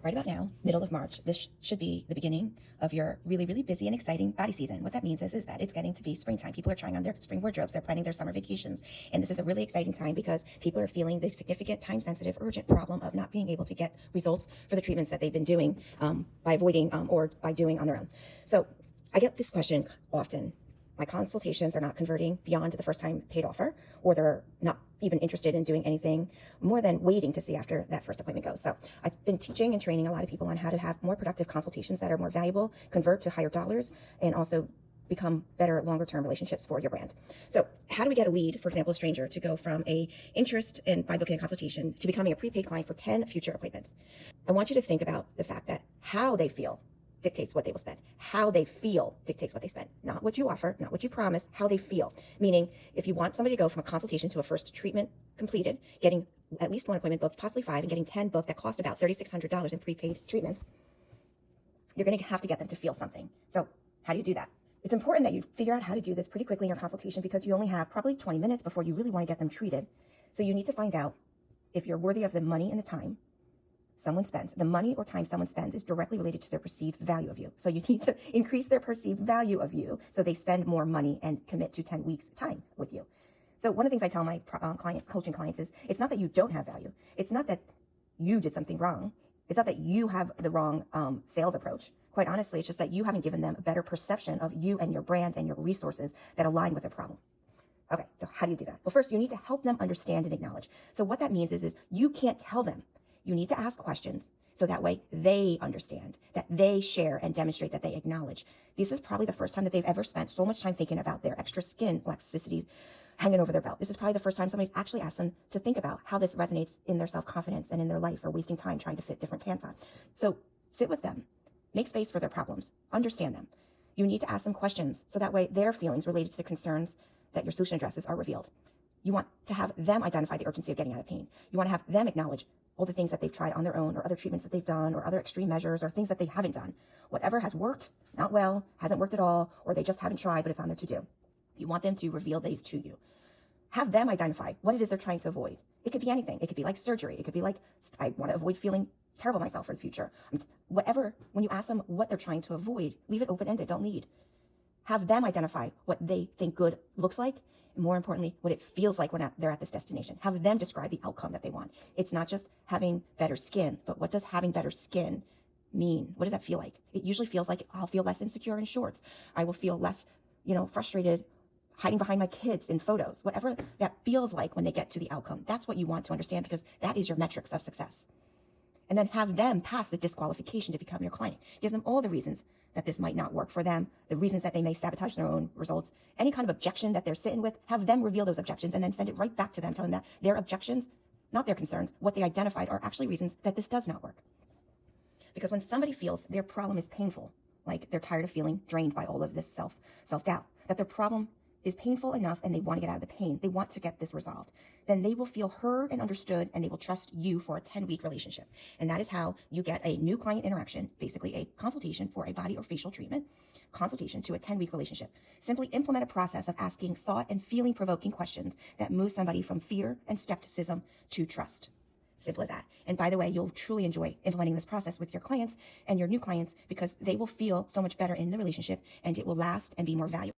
right about now, middle of March, this should be the beginning of your really, really busy and exciting body season. What that means is that it's getting to be springtime. People are trying on their spring wardrobes. They're planning their summer vacations. And this is a really exciting time because people are feeling the significant, time-sensitive, urgent problem of not being able to get results for the treatments that they've been doing by avoiding or by doing on their own. So I get this question often. My consultations are not converting beyond the first time paid offer, or they're not even interested in doing anything more than waiting to see after that first appointment goes. So I've been teaching and training a lot of people on how to have more productive consultations that are more valuable, convert to higher dollars, and also become better longer term relationships for your brand. So how do we get a lead, for example, a stranger, to go from a interest in by booking a consultation to becoming a prepaid client for 10 future appointments? I want you to think about the fact that how they feel dictates what they will spend. How they feel dictates what they spend. Not what you offer, not what you promise, how they feel. Meaning, if you want somebody to go from a consultation to a first treatment completed, getting at least one appointment booked, possibly 5, and getting 10 booked that cost about $3,600 in prepaid treatments, you're going to have to get them to feel something. So how do you do that? It's important that you figure out how to do this pretty quickly in your consultation because you only have probably 20 minutes before you really want to get them treated. So you need to find out if you're worthy of the money and the time someone spends. The money or time someone spends is directly related to their perceived value of you. So you need to increase their perceived value of you so they spend more money and commit to 10 weeks time with you. So one of the things I tell my coaching clients is it's not that you don't have value. It's not that you did something wrong. It's not that you have the wrong sales approach. Quite honestly, it's just that you haven't given them a better perception of you and your brand and your resources that align with their problem. Okay, so how do you do that? Well, first, you need to help them understand and acknowledge. So what that means is you can't tell them. You need to ask questions so that way they understand, that they share and demonstrate that they acknowledge. This is probably the first time that they've ever spent so much time thinking about their extra skin elasticity hanging over their belt. This is probably the first time somebody's actually asked them to think about how this resonates in their self-confidence and in their life, or wasting time trying to fit different pants on. So sit with them, make space for their problems, understand them. You need to ask them questions so that way their feelings related to the concerns that your solution addresses are revealed. You want to have them identify the urgency of getting out of pain. You want to have them acknowledge all the things that they've tried on their own, or other treatments that they've done, or other extreme measures, or things that they haven't done. Whatever has worked, not well, hasn't worked at all, or they just haven't tried, but it's on their to-do. You want them to reveal these to you. Have them identify what it is they're trying to avoid. It could be anything. It could be like surgery. It could be like, I want to avoid feeling terrible myself for the future. Whatever, when you ask them what they're trying to avoid, leave it open-ended, don't lead. Have them identify what they think good looks like, and more importantly, what it feels like when they're at this destination. Have them describe the outcome that they want. It's not just having better skin, but what does having better skin mean? What does that feel like? It usually feels like I'll feel less insecure in shorts. I will feel less, frustrated hiding behind my kids in photos. Whatever that feels like when they get to the outcome, that's what you want to understand, because that is your metrics of success. And then have them pass the disqualification to become your client. Give them all the reasons that this might not work for them, the reasons that they may sabotage their own results, any kind of objection that they're sitting with, have them reveal those objections and then send it right back to them, telling them that their objections, not their concerns, what they identified are actually reasons that this does not work. Because when somebody feels their problem is painful, like they're tired of feeling drained by all of this self-doubt, that their problem is painful enough and they want to get out of the pain, they want to get this resolved, then they will feel heard and understood, and they will trust you for a 10-week relationship. And that is how you get a new client interaction, basically a consultation for a body or facial treatment, consultation to a 10-week relationship. Simply implement a process of asking thought and feeling provoking questions that move somebody from fear and skepticism to trust. Simple as that. And by the way, you'll truly enjoy implementing this process with your clients and your new clients, because they will feel so much better in the relationship, and it will last and be more valuable.